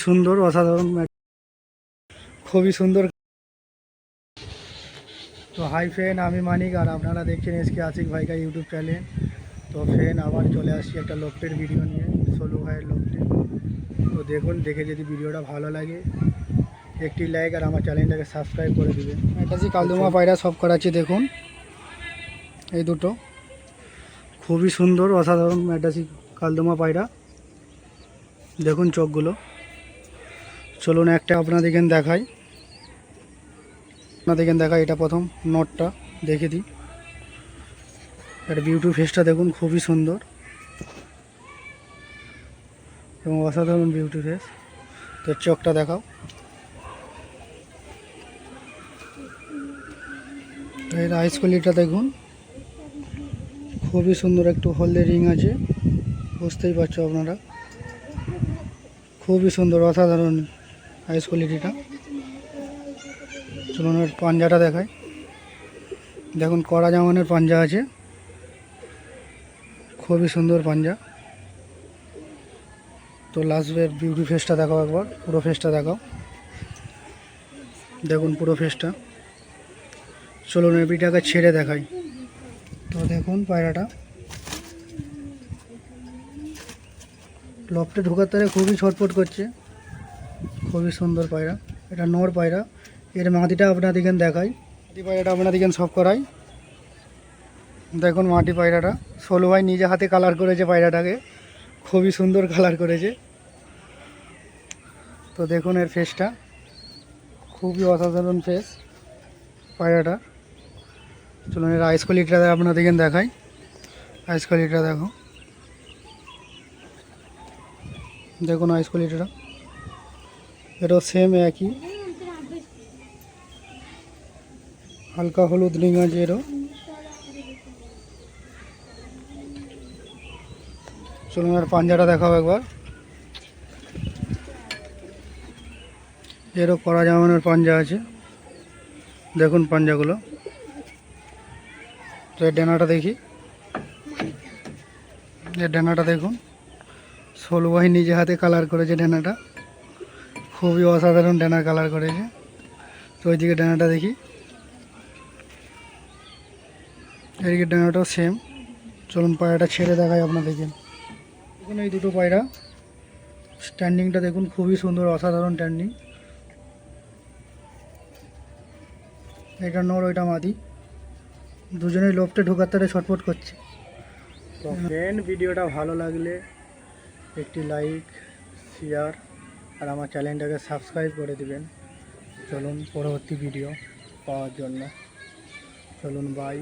সুন্দর অসাধারণ খুবই সুন্দর। তো হাই ফ্রেন্ড, আমি মানিক আর আপনারা দেখছেন এসকে আশিক ভাইকা ইউটিউব চ্যানেল। তো ফ্রেন্ড আবার চলে আসছি একটা লফটের ভিডিও নিয়ে, সোলু ভাইয়ের লফটে। তো দেখুন, দেখে যদি ভিডিওটা ভালো লাগে একটি লাইক আর আমার চ্যানেলটাকে সাবস্ক্রাইব করে দেবেন। ম্যাডাসি কালদমা পায়রা সব করাচ্ছি, দেখুন এই দুটো খুবই সুন্দর অসাধারণ ম্যাডাসি কালদমা পায়রা। দেখুন চোখগুলো। চলুন একটা আপনাদেরকে দেখাই, এটা প্রথম নটটা দেখে দিই। একটা বিউটি ফেসটা দেখুন, খুবই সুন্দর এবং অসাধারণ বিউটি ফেস। তো চোখটা দেখাও। এর আইস কোয়ালিটিটা দেখুন, খুবই সুন্দর। একটু হলদে রিং আছে, বুঝতেই পারছো আপনারা। খুবই সুন্দর অসাধারণ আইস কোয়ালিটিটা। চলুন এর পাঞ্জাটা দেখাই। দেখুন কড়া জামানের পাঞ্জা আছে, খুবই সুন্দর পাঞ্জা। তো লাস্টের বিউটি ফেসটা দেখাও, একবার পুরো ফেসটা দেখাও। দেখুন পুরো ফেসটা। চলুন এবিটাকে ছেড়ে দেখাই। তো দেখুন পায়রাটা লফটে ঢোকার তারে খুবই ছটফট করছে, খুবই সুন্দর পায়রা। এটা নর পায়রা। এর মাটিটা আপনাদেরকে দেখাই, মাটি পায়রাটা আপনাদেরকে সব করাই। দেখুন মাটি পায়রাটা সোলু ভাই নিজে হাতে কালার করেছে পায়রাটাকে, খুবই সুন্দর কালার করেছে। তো দেখুন এর ফেসটা, খুবই অসাধারণ ফেস পায়রাটা। চলুন এর আইস কোয়ালিটিটা আপনাদেরকে দেখাই। আইস কোয়ালিটিটা দেখো, দেখুন আইস কোয়ালিটিটা। এটাও সেম একই, হালকা হলুদ রিং আছে এরও। চলুন আর পাঞ্জাটা দেখাও একবার। এরও কড়া জামানের পাঞ্জা আছে, দেখুন পাঞ্জাগুলো। তো এর ডানাটা দেখি, এর ডানাটা দেখুন। সোলু ভাই নিজে হাতে কালার করেছে ডানাটা, খুবই অসাধারণ ডানা কালার করেছে। তো ওইদিকে ডানাটা দেখি, এদিকে ডানাটাও সেম। চলুন পায়রাটা ছেড়ে দেখাই আপনাদেরকে। দেখুন এই দুটো পায়রা স্ট্যান্ডিংটা দেখুন, খুবই সুন্দর অসাধারণ স্ট্যান্ডিং। এটা নর, ওইটা মাদি। দুজনেই লফটে ঢোকার তারে ছটফট করছে। তো ফ্রেন্ড ভিডিওটা ভালো লাগলে একটি লাইক, শেয়ার আর আমার চ্যানেলটাকে সাবস্ক্রাইব করে দিবেন। চলুন পরবর্তী ভিডিও পাওয়ার জন্য। চলুন বাই।